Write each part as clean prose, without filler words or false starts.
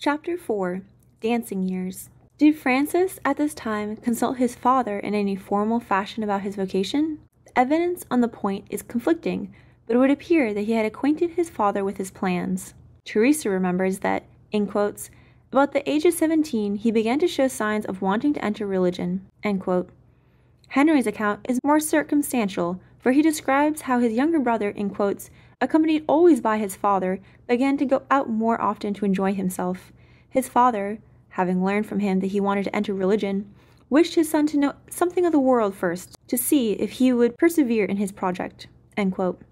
Chapter 4. Dancing Years. Did Francis at this time consult his father in any formal fashion about his vocation? The evidence on the point is conflicting, but it would appear that he had acquainted his father with his plans. Teresa remembers that, in quotes, about the age of 17 he began to show signs of wanting to enter religion, end quote. Henry's account is more circumstantial, for he describes how his younger brother, in quotes, accompanied always by his father, began to go out more often to enjoy himself. His father, having learned from him that he wanted to enter religion, wished his son to know something of the world first, to see if he would persevere in his project, end quote.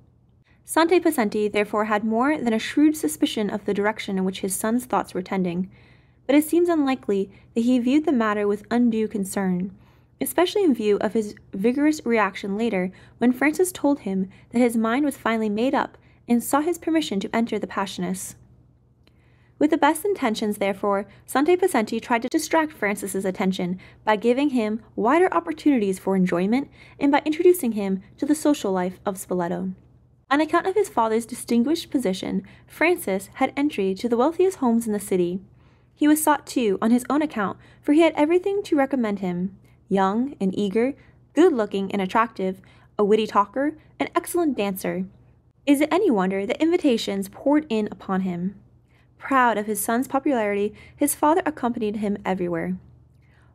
Sante Pacenti therefore had more than a shrewd suspicion of the direction in which his son's thoughts were tending, but it seems unlikely that he viewed the matter with undue concern, especially in view of his vigorous reaction later when Francis told him that his mind was finally made up and sought his permission to enter the Passionists. With the best intentions, therefore, Sante Pacenti tried to distract Francis's attention by giving him wider opportunities for enjoyment and by introducing him to the social life of Spoleto. On account of his father's distinguished position, Francis had entry to the wealthiest homes in the city. He was sought, too, on his own account, for he had everything to recommend him: young and eager, good-looking and attractive, a witty talker, an excellent dancer. Is it any wonder that invitations poured in upon him? Proud of his son's popularity, his father accompanied him everywhere.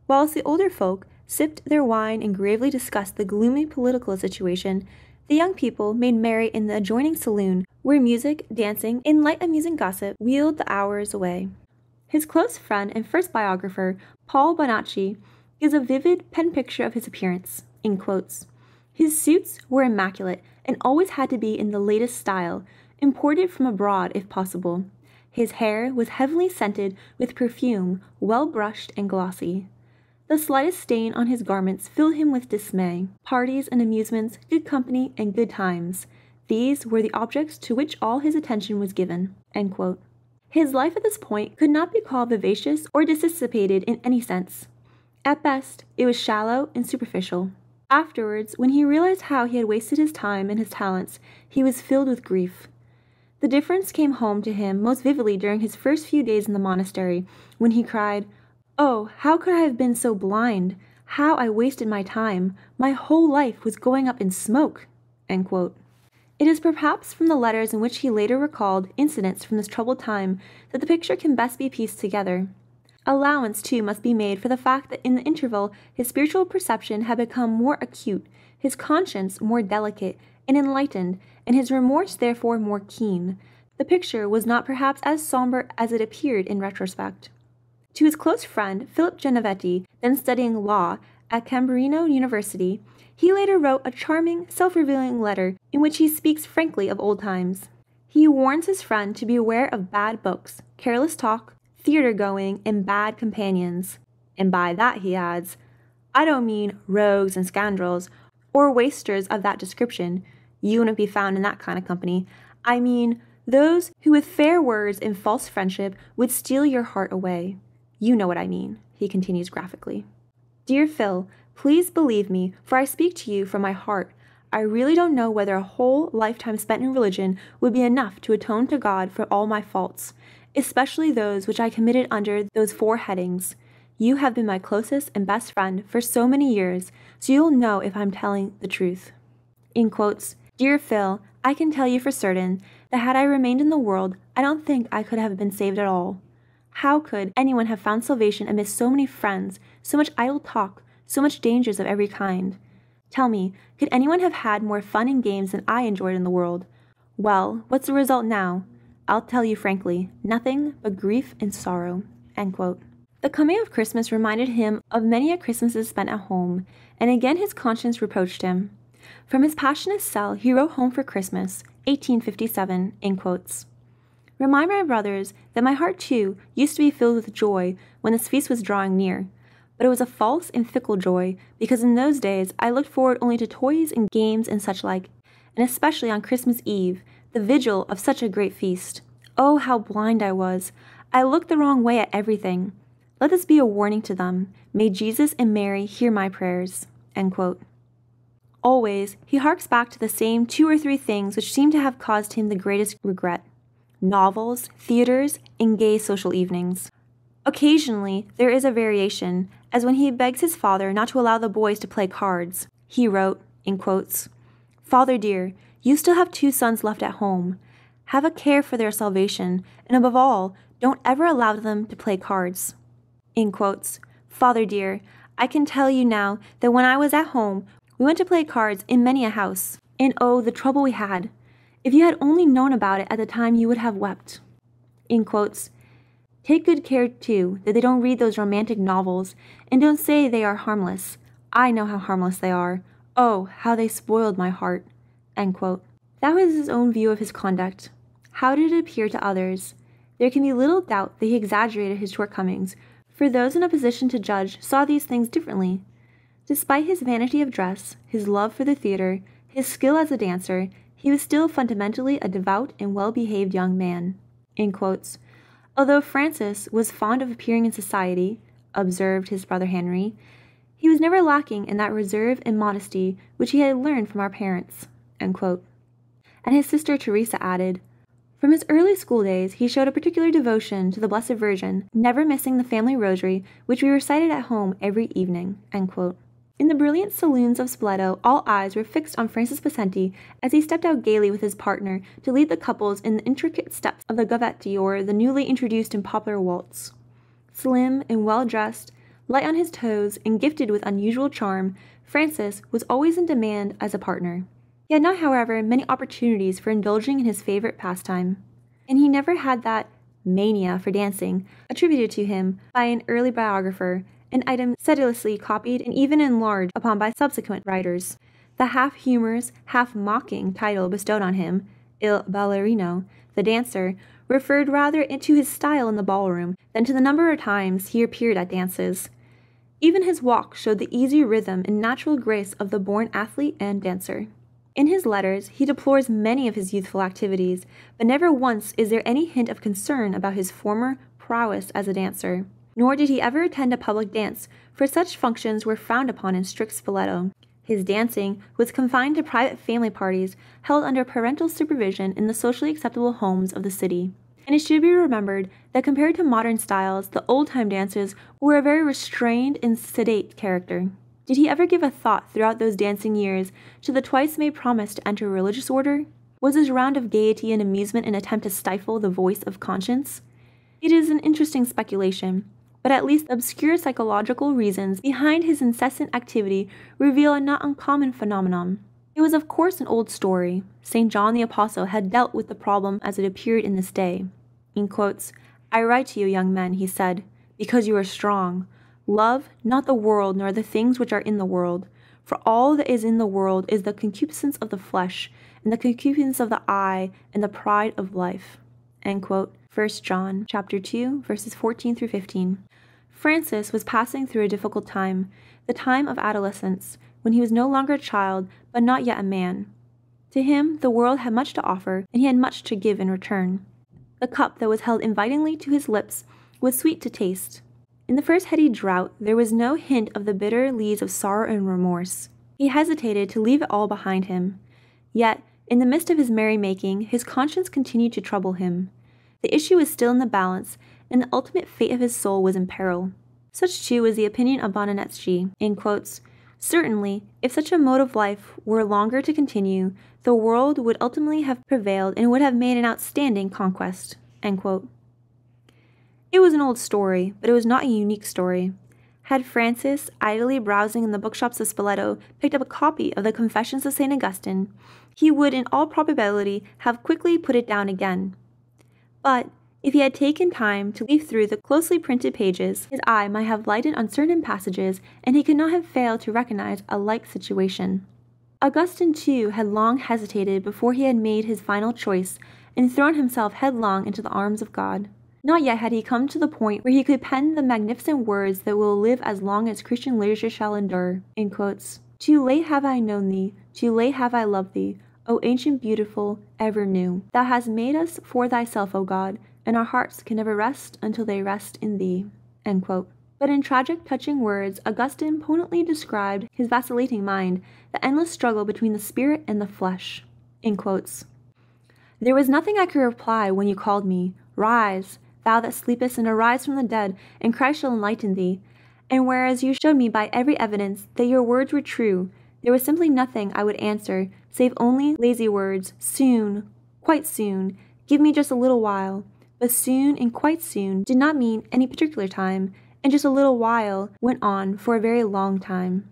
Whilst the older folk sipped their wine and gravely discussed the gloomy political situation, the young people made merry in the adjoining saloon, where music, dancing, and light amusing gossip wheeled the hours away. His close friend and first biographer, Paul Bonacci, gives a vivid pen picture of his appearance, in quotes. His suits were immaculate and always had to be in the latest style, imported from abroad if possible. His hair was heavily scented with perfume, well brushed and glossy. The slightest stain on his garments filled him with dismay. Parties and amusements, good company, and good times, these were the objects to which all his attention was given, end quote. His life at this point could not be called vivacious or dissipated in any sense. At best, it was shallow and superficial. Afterwards, when he realized how he had wasted his time and his talents, he was filled with grief. The difference came home to him most vividly during his first few days in the monastery, when he cried, "Oh, how could I have been so blind? How I wasted my time! My whole life was going up in smoke!" End quote. It is perhaps from the letters in which he later recalled incidents from this troubled time that the picture can best be pieced together. Allowance, too, must be made for the fact that in the interval his spiritual perception had become more acute, his conscience more delicate and enlightened, and his remorse therefore more keen. The picture was not perhaps as somber as it appeared in retrospect. To his close friend, Philip Genevetti, then studying law at Cambrino University, he later wrote a charming, self-revealing letter in which he speaks frankly of old times. He warns his friend to beware of bad books, careless talk, theater-going, and bad companions. And by that, he adds, I don't mean rogues and scoundrels, or wasters of that description. You wouldn't be found in that kind of company. I mean those who with fair words and false friendship would steal your heart away. You know what I mean, he continues graphically. Dear Phil, please believe me, for I speak to you from my heart. I really don't know whether a whole lifetime spent in religion would be enough to atone to God for all my faults, especially those which I committed under those 4 headings. You have been my closest and best friend for so many years, so you'll know if I'm telling the truth. In quotes, Dear Phil, I can tell you for certain that had I remained in the world, I don't think I could have been saved at all. How could anyone have found salvation amidst so many friends, so much idle talk, so much dangers of every kind? Tell me, could anyone have had more fun and games than I enjoyed in the world? Well, what's the result now? I'll tell you frankly, nothing but grief and sorrow. End quote. The coming of Christmas reminded him of many a Christmases spent at home, and again his conscience reproached him. From his Passionist cell, he wrote home for Christmas, 1857, in quotes. Remind my brothers that my heart, too, used to be filled with joy when this feast was drawing near, but it was a false and fickle joy, because in those days I looked forward only to toys and games and such like, and especially on Christmas Eve, the vigil of such a great feast. Oh, how blind I was! I looked the wrong way at everything. Let this be a warning to them. May Jesus and Mary hear my prayers. End quote. Always, he harks back to the same 2 or 3 things which seem to have caused him the greatest regret. novels, theaters, and gay social evenings. Occasionally, there is a variation, as when he begs his father not to allow the boys to play cards. He wrote, in quotes, "Father dear, you still have 2 sons left at home. Have a care for their salvation, and above all, don't ever allow them to play cards." In quotes, "Father dear, I can tell you now that when I was at home, we went to play cards in many a house, and oh, the trouble we had. If you had only known about it at the time, you would have wept." In quotes, "Take good care, too, that they don't read those romantic novels, and don't say they are harmless. I know how harmless they are. Oh, how they spoiled my heart." End quote. That was his own view of his conduct. How did it appear to others? There can be little doubt that he exaggerated his shortcomings, for those in a position to judge saw these things differently. Despite his vanity of dress, his love for the theater, his skill as a dancer, he was still fundamentally a devout and well-behaved young man. In quotes, although Francis was fond of appearing in society, observed his brother Henry, he was never lacking in that reserve and modesty which he had learned from our parents. End quote. And his sister Teresa added, "From his early school days, he showed a particular devotion to the Blessed Virgin, never missing the family rosary, which we recited at home every evening." End quote. In the brilliant saloons of Spoleto, all eyes were fixed on Francis Passenti as he stepped out gaily with his partner to lead the couples in the intricate steps of the gavotti, or the newly introduced and popular waltz. Slim and well-dressed, light on his toes, and gifted with unusual charm, Francis was always in demand as a partner. He had not, however, many opportunities for indulging in his favorite pastime, and he never had that mania for dancing attributed to him by an early biographer, an item sedulously copied and even enlarged upon by subsequent writers. The half-humorous, half-mocking title bestowed on him, Il Ballerino, the dancer, referred rather to his style in the ballroom than to the number of times he appeared at dances. Even his walk showed the easy rhythm and natural grace of the born athlete and dancer. In his letters, he deplores many of his youthful activities, but never once is there any hint of concern about his former prowess as a dancer. Nor did he ever attend a public dance, for such functions were frowned upon in strict Spoleto. His dancing was confined to private family parties held under parental supervision in the socially acceptable homes of the city. And it should be remembered that compared to modern styles, the old-time dances were a very restrained and sedate character. Did he ever give a thought throughout those dancing years to the twice-made promise to enter a religious order? Was his round of gaiety and amusement an attempt to stifle the voice of conscience? It is an interesting speculation, but at least the obscure psychological reasons behind his incessant activity reveal a not uncommon phenomenon. It was of course an old story. St. John the Apostle had dealt with the problem as it appeared in this day. In quotes, "I write to you, young men," he said, "because you are strong. Love not the world nor the things which are in the world. For all that is in the world is the concupiscence of the flesh, and the concupiscence of the eye, and the pride of life." End quote. 1 John chapter 2, verses 14 through 15. Francis was passing through a difficult time, the time of adolescence, when he was no longer a child, but not yet a man. To him, the world had much to offer, and he had much to give in return. The cup that was held invitingly to his lips was sweet to taste. In the first heady draught, there was no hint of the bitter lees of sorrow and remorse. He hesitated to leave it all behind him. Yet, in the midst of his merrymaking, his conscience continued to trouble him. The issue was still in the balance, and the ultimate fate of his soul was in peril. Such, too, was the opinion of Bonanetzschi. In quotes, "Certainly, if such a mode of life were longer to continue, the world would ultimately have prevailed and would have made an outstanding conquest." End quote. It was an old story, but it was not a unique story. Had Francis, idly browsing in the bookshops of Spoleto, picked up a copy of the Confessions of St. Augustine, he would in all probability have quickly put it down again. But if he had taken time to leaf through the closely printed pages, his eye might have lighted on certain passages, and he could not have failed to recognize a like situation. Augustine, too, had long hesitated before he had made his final choice and thrown himself headlong into the arms of God. Not yet had he come to the point where he could pen the magnificent words that will live as long as Christian literature shall endure. In quotes, "Too late have I known thee, too late have I loved thee, O ancient beautiful, ever new. Thou hast made us for thyself, O God, and our hearts can never rest until they rest in thee." End quote. But in tragic, touching words, Augustine potently described his vacillating mind, the endless struggle between the spirit and the flesh. In quotes, There was nothing I could reply when you called me, Rise, thou that sleepest, and arise from the dead, and Christ shall enlighten thee. And whereas you showed me by every evidence that your words were true, there was simply nothing I would answer, save only lazy words, soon, quite soon, give me just a little while. But soon and quite soon did not mean any particular time, and just a little while went on for a very long time.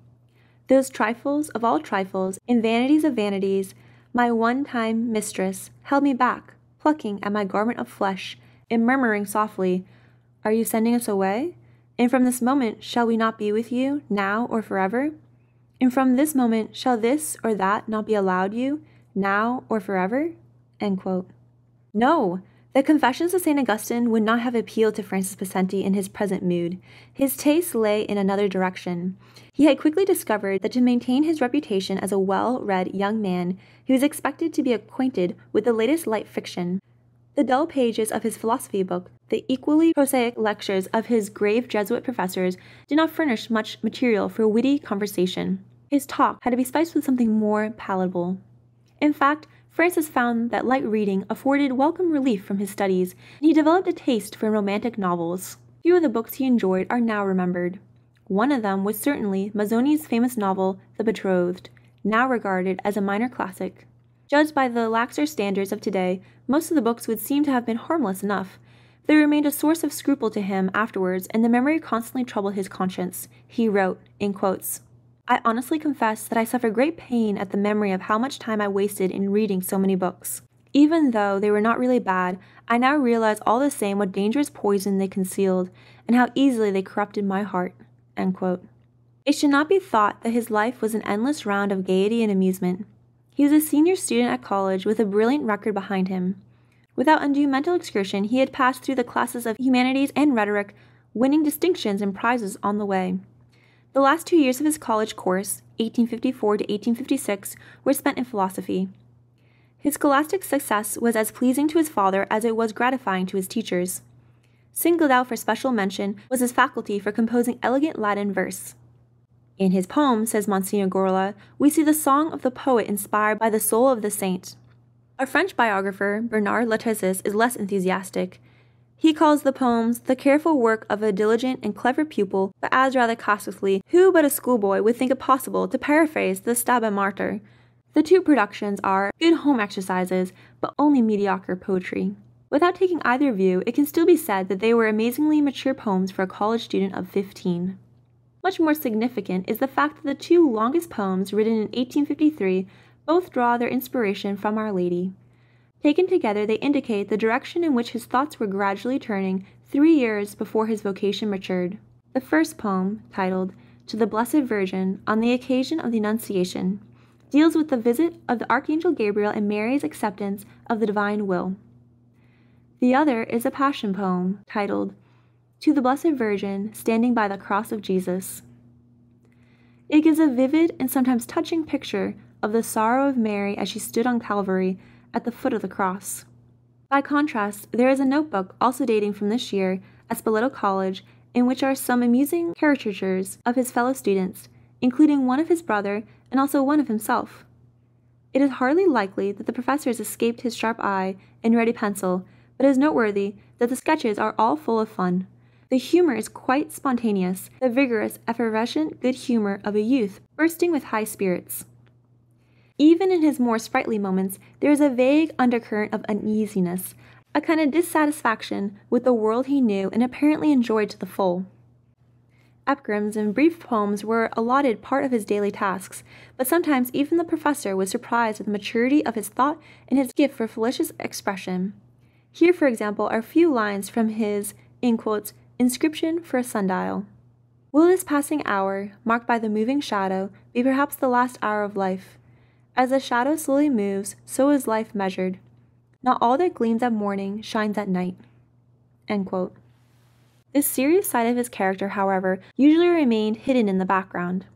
Those trifles of all trifles, and vanities of vanities, my one-time mistress, held me back, plucking at my garment of flesh, and murmuring softly, Are you sending us away? And from this moment shall we not be with you, now or forever? And from this moment shall this or that not be allowed you, now or forever? End quote. No! The Confessions of St. Augustine would not have appealed to Francis Possenti in his present mood. His taste lay in another direction. He had quickly discovered that to maintain his reputation as a well-read young man, he was expected to be acquainted with the latest light fiction. The dull pages of his philosophy book, the equally prosaic lectures of his grave Jesuit professors, did not furnish much material for witty conversation. His talk had to be spiced with something more palatable. In fact, Francis found that light reading afforded welcome relief from his studies, and he developed a taste for romantic novels. Few of the books he enjoyed are now remembered. One of them was certainly Mazzoni's famous novel, The Betrothed, now regarded as a minor classic. Judged by the laxer standards of today, most of the books would seem to have been harmless enough. They remained a source of scruple to him afterwards, and the memory constantly troubled his conscience. He wrote, in quotes, I honestly confess that I suffer great pain at the memory of how much time I wasted in reading so many books. Even though they were not really bad, I now realize all the same what dangerous poison they concealed, and how easily they corrupted my heart. End quote. It should not be thought that his life was an endless round of gaiety and amusement. He was a senior student at college with a brilliant record behind him. Without undue mental excursion, he had passed through the classes of humanities and rhetoric, winning distinctions and prizes on the way. The last 2 years of his college course, 1854 to 1856, were spent in philosophy. His scholastic success was as pleasing to his father as it was gratifying to his teachers. Singled out for special mention was his faculty for composing elegant Latin verse. In his poem, says Monsignor Gorla, we see the song of the poet inspired by the soul of the saint. A French biographer, Bernard Latessis, is less enthusiastic. He calls the poems the careful work of a diligent and clever pupil, but adds rather caustically, who but a schoolboy would think it possible to paraphrase the Stabat Mater? The two productions are good home exercises, but only mediocre poetry. Without taking either view, it can still be said that they were amazingly mature poems for a college student of 15. Much more significant is the fact that the two longest poems, written in 1853, both draw their inspiration from Our Lady. Taken together, they indicate the direction in which his thoughts were gradually turning 3 years before his vocation matured. The first poem, titled To the Blessed Virgin, on the occasion of the Annunciation, deals with the visit of the Archangel Gabriel and Mary's acceptance of the divine will. The other is a passion poem, titled To the Blessed Virgin, Standing by the Cross of Jesus. It gives a vivid and sometimes touching picture of the sorrow of Mary as she stood on Calvary at the foot of the cross. By contrast, there is a notebook also dating from this year at Spoleto College in which are some amusing caricatures of his fellow students, including one of his brother and also one of himself. It is hardly likely that the professors escaped his sharp eye and ready pencil, but it is noteworthy that the sketches are all full of fun. The humor is quite spontaneous, the vigorous, effervescent good humor of a youth bursting with high spirits. Even in his more sprightly moments, there is a vague undercurrent of uneasiness, a kind of dissatisfaction with the world he knew and apparently enjoyed to the full. Epigrams and brief poems were allotted part of his daily tasks, but sometimes even the professor was surprised at the maturity of his thought and his gift for felicitous expression. Here, for example, are a few lines from his, in quotes, inscription for a sundial. Will this passing hour, marked by the moving shadow, be perhaps the last hour of life? As the shadow slowly moves, so is life measured. Not all that gleams at morning shines at night. End quote. This serious side of his character, however, usually remained hidden in the background.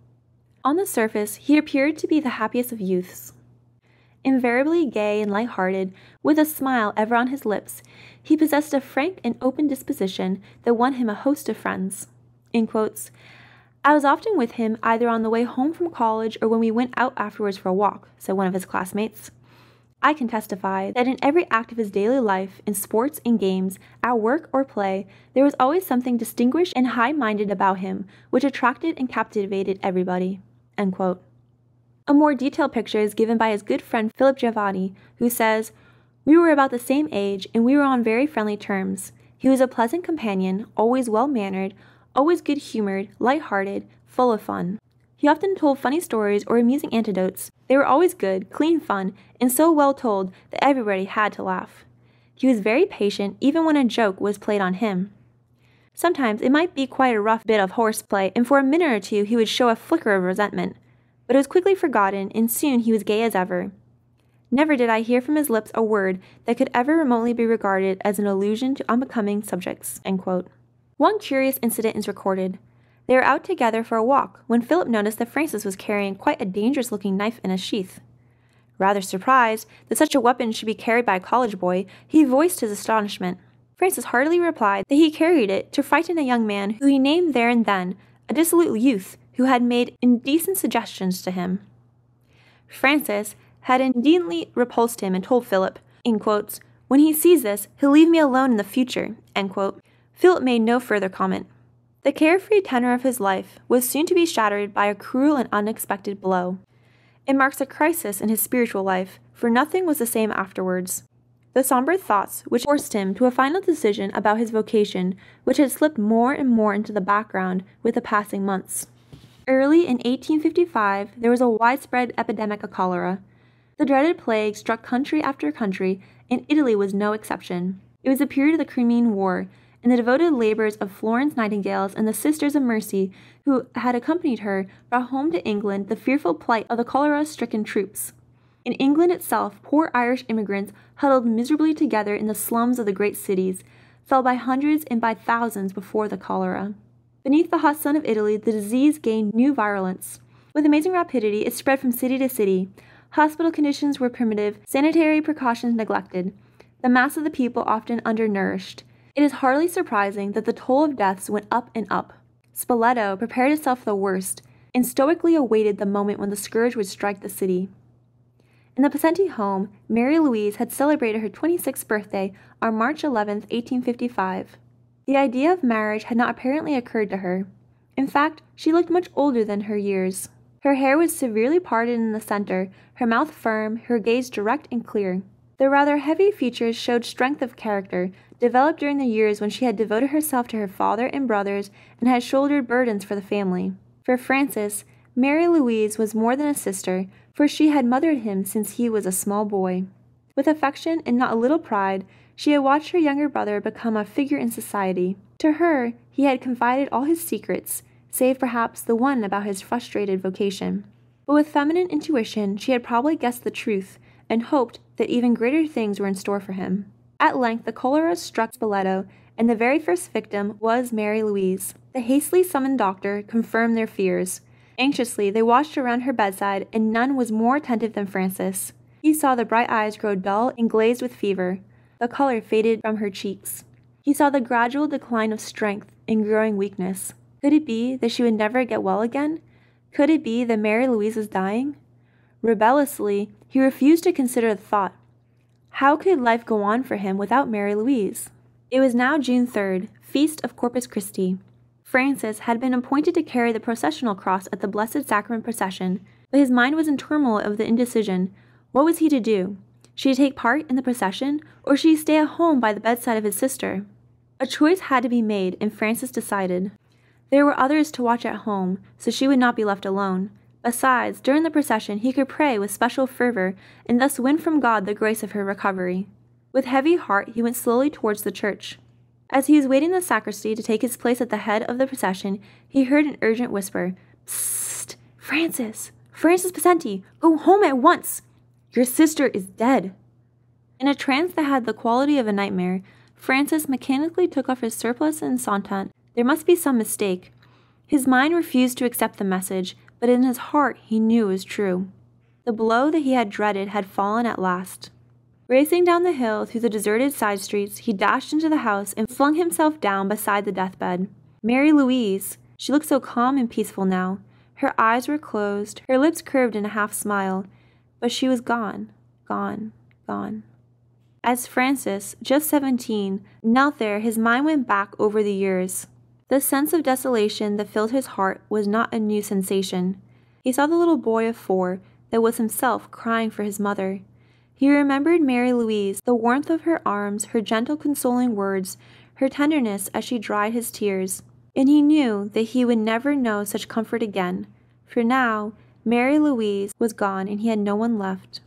On the surface, he appeared to be the happiest of youths. Invariably gay and light-hearted, with a smile ever on his lips, he possessed a frank and open disposition that won him a host of friends. In quotes, I was often with him either on the way home from college or when we went out afterwards for a walk, said one of his classmates. I can testify that in every act of his daily life, in sports and games, at work or play, there was always something distinguished and high-minded about him, which attracted and captivated everybody." End quote. A more detailed picture is given by his good friend Philip Giovanni, who says, "We were about the same age, and we were on very friendly terms. He was a pleasant companion, always well-mannered, always good-humored, light-hearted, full of fun. He often told funny stories or amusing anecdotes. They were always good, clean fun, and so well told that everybody had to laugh. He was very patient even when a joke was played on him. Sometimes it might be quite a rough bit of horseplay, and for a minute or two he would show a flicker of resentment, but it was quickly forgotten, and soon he was gay as ever. Never did I hear from his lips a word that could ever remotely be regarded as an allusion to unbecoming subjects." End quote. One curious incident is recorded. They were out together for a walk when Philip noticed that Francis was carrying quite a dangerous-looking knife in a sheath. Rather surprised that such a weapon should be carried by a college boy, he voiced his astonishment. Francis heartily replied that he carried it to frighten a young man who he named there and then, a dissolute youth who had made indecent suggestions to him. Francis had indignantly repulsed him and told Philip, in quotes, "When he sees this, he'll leave me alone in the future." End quote. Philip made no further comment. The carefree tenor of his life was soon to be shattered by a cruel and unexpected blow. It marks a crisis in his spiritual life, for nothing was the same afterwards. The somber thoughts which forced him to a final decision about his vocation, which had slipped more and more into the background with the passing months. Early in 1855, there was a widespread epidemic of cholera. The dreaded plague struck country after country, and Italy was no exception. It was the period of the Crimean War, and the devoted labors of Florence Nightingales and the Sisters of Mercy who had accompanied her brought home to England the fearful plight of the cholera-stricken troops. In England itself, poor Irish immigrants, huddled miserably together in the slums of the great cities, fell by hundreds and by thousands before the cholera. Beneath the hot sun of Italy, the disease gained new virulence. With amazing rapidity, it spread from city to city. Hospital conditions were primitive, sanitary precautions neglected, the mass of the people often undernourished. It is hardly surprising that the toll of deaths went up and up. Spoleto prepared itself for the worst, and stoically awaited the moment when the scourge would strike the city. In the Passionists' home, Mary Louise had celebrated her 26th birthday on March 11, 1855. The idea of marriage had not apparently occurred to her. In fact, she looked much older than her years. Her hair was severely parted in the center, her mouth firm, her gaze direct and clear. The rather heavy features showed strength of character, developed during the years when she had devoted herself to her father and brothers and had shouldered burdens for the family. For Francis, Mary Louise was more than a sister, for she had mothered him since he was a small boy. With affection and not a little pride, she had watched her younger brother become a figure in society. To her, he had confided all his secrets, save perhaps the one about his frustrated vocation. But with feminine intuition, she had probably guessed the truth and hoped that even greater things were in store for him. At length, the cholera struck Spoleto, and the very first victim was Mary Louise. The hastily summoned doctor confirmed their fears. Anxiously, they watched around her bedside, and none was more attentive than Francis. He saw the bright eyes grow dull and glazed with fever. The color faded from her cheeks. He saw the gradual decline of strength and growing weakness. Could it be that she would never get well again? Could it be that Mary Louise was dying? Rebelliously, he refused to consider the thought. How could life go on for him without Mary Louise? It was now June 3rd, Feast of Corpus Christi. Francis had been appointed to carry the processional cross at the Blessed Sacrament procession, but his mind was in turmoil of the indecision. What was he to do? Should he take part in the procession, or should he stay at home by the bedside of his sister? A choice had to be made, and Francis decided. There were others to watch at home, so she would not be left alone. Besides, during the procession he could pray with special fervor, and thus win from God the grace of her recovery. With heavy heart he went slowly towards the church. As he was waiting in the sacristy to take his place at the head of the procession, he heard an urgent whisper. "Psst! Francis! Francis Passionists! Go home at once! Your sister is dead!" In a trance that had the quality of a nightmare, Francis mechanically took off his surplice and santon. There must be some mistake. His mind refused to accept the message, but in his heart he knew it was true. The blow that he had dreaded had fallen at last. Racing down the hill through the deserted side streets, he dashed into the house and flung himself down beside the deathbed. Mary Louise! She looked so calm and peaceful now. Her eyes were closed, her lips curved in a half smile, but she was gone, gone, gone. As Francis, just 17, knelt there, his mind went back over the years. The sense of desolation that filled his heart was not a new sensation. He saw the little boy of 4 that was himself crying for his mother. He remembered Mary Louise, the warmth of her arms, her gentle consoling words, her tenderness as she dried his tears. And he knew that he would never know such comfort again, for now Mary Louise was gone and he had no one left.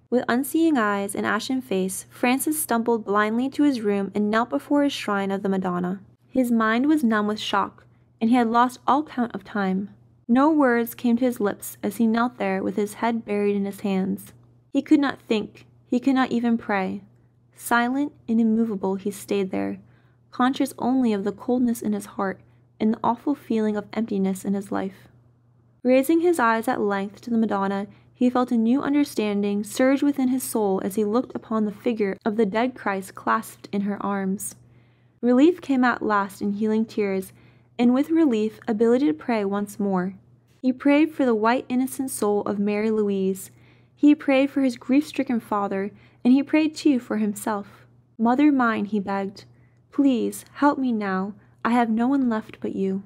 With unseeing eyes and ashen face, Francis stumbled blindly to his room and knelt before his shrine of the Madonna. His mind was numb with shock, and he had lost all count of time. No words came to his lips as he knelt there with his head buried in his hands. He could not think, he could not even pray. Silent and immovable he stayed there, conscious only of the coldness in his heart and the awful feeling of emptiness in his life. Raising his eyes at length to the Madonna, he felt a new understanding surge within his soul as he looked upon the figure of the dead Christ clasped in her arms. Relief came at last in healing tears, and with relief, ability to pray once more. He prayed for the white innocent soul of Mary Louise. He prayed for his grief-stricken father, and he prayed too for himself. "Mother mine," he begged, "please help me now. I have no one left but you."